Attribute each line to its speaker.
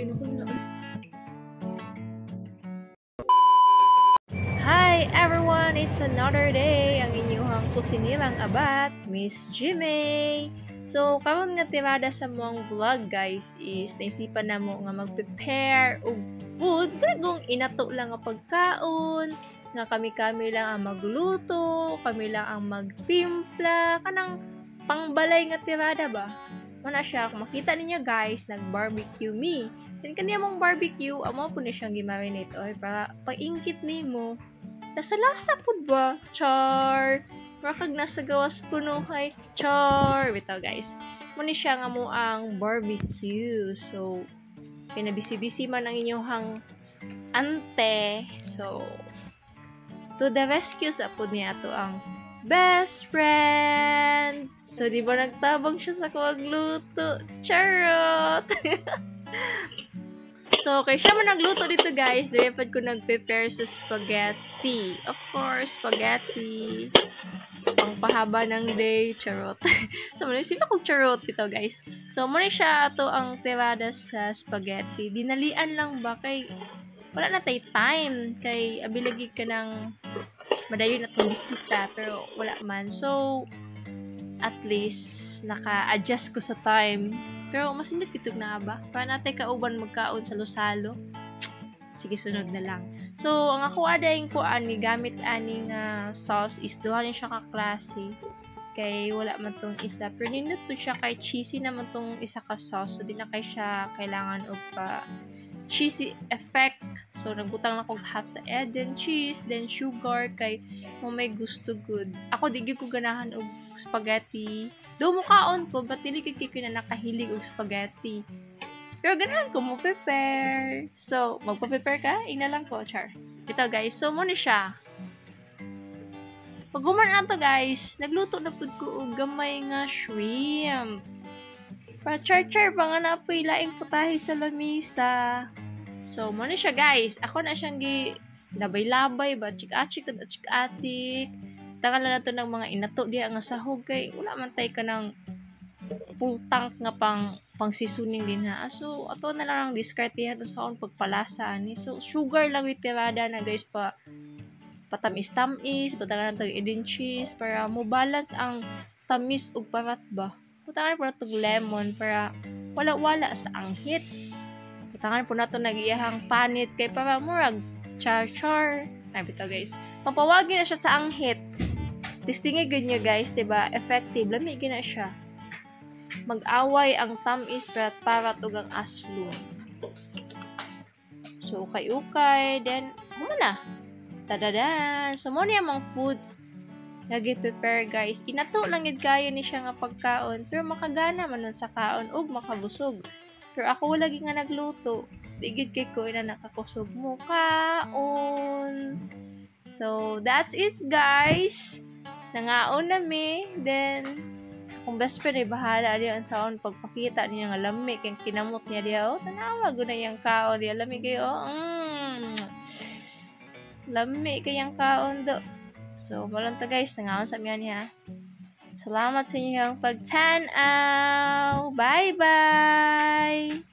Speaker 1: din ako na. Hi everyone! It's another day. Ang inyong kusinirang abat, Miss Jimmy. So, karon nga tirada sa mong vlog guys is naisipan na mo nga mag-prepare og food. Gagong inato lang nga pagkaon. Nga kami-kami lang ang magluto, kami lang ang magtimpla. Kanang pangbalay nga tirada ba? Mana siya, kung makita niya guys, nag-barbecue me. Then kaniya mong barbecue, amo po na siyang gimarinate oy para pag-ingkit nimo. Nasa lasa po ba? Char! Rakag nasa gawas kuno hay. Char! Bitaw guys. Muna siya nga mo ang barbecue. So, pinabisi-bisi man ang inyong ante. So, to the rescue sa po niya to ang best friend! So, di ba nagtabang siya sa kuwagluto? Charot! So, kaya siya man nagluto dito guys, dapat ko nag-prepare sa spaghetti. Of course, spaghetti. Pangpahaba ng day, charot. So, muna sila kong charot dito guys. So, muna siya ito ang tirada sa spaghetti. Dinalian lang ba kay wala na tayo time. Kay abilagi ka ng madayon na itong bisita, pero wala man. So, at least, naka-adjust ko sa time. Pero, mas hindi kitog na ba? Para natin kauban magkaon sa lusalo. Sige, sunod na lang. So, ang ako adayin ko ani, gamit aning sauce is duha rin siya kaklase. Kay wala man tong isa. Pero nindot to siya kay cheesy naman tong isa ka sauce. So, di na kay siya kailangan og pa cheesy effect. So, nagbutang na kong half sa egg, then cheese, then sugar, kay may gusto good. Ako, di ko ganahan og spaghetti. Do mo kaon ko, ba't dili ko na nakahilig og spaghetti? Pero ganahan ko mo prepare. So, magpa-prepare ka? Ina lang ko, char. Ito guys, so muna siya. Pag guman ato guys, nagluto na pud ko og gamay nga shrimp. Para char-char pa nga na apoy laing putahe sa lamisa. So, muna siya guys. Ako na siyang labay-labay ba? Chik-achik at chik-atik. Tangan na to ng mga inato diya nga sahog kay wala man tay ka ng full tank nga pang sisuning din ha. So, ato na lang ang diskartehan sa akong pagpalasa ni. So, sugar lang with tirada na guys pa patamis-tamis, patangan na tag cheese para mo balance ang tamis ug parat ba. Patangan po na tog lemon para wala-wala sa anghit. Patangan po na to nag-iyahang panit kay para murag char-char. Ay, bitaw guys. Papawagin na siya sa anghit. Testingin ganyan guys, diba? Effective. Lamig na siya. Mag-away ang tamis para tugang aslong. So, ukay-ukay. Then, muna. Tadadan. So, muna yung mga food nag-prepare guys. Inato lang yun kayo ni siya nga pagkaon. Pero makagana man nun sa kaon o makabusog. Pero ako lagi nga nagluto. Digid kay ko na nakakusog mo kaon. So, that's it guys. Nangaon na mi. Then, akong best friend ay bahala diyan sa on pagpakita niya nga lami kay kinamot niya diya. Oh, tanawa gud na yang kaon diya. Lami kayo. Lami kayang kaon do. So, walang to guys. Nangaon sa miyan niya. Salamat sa inyong pagtanaw. Bye-bye!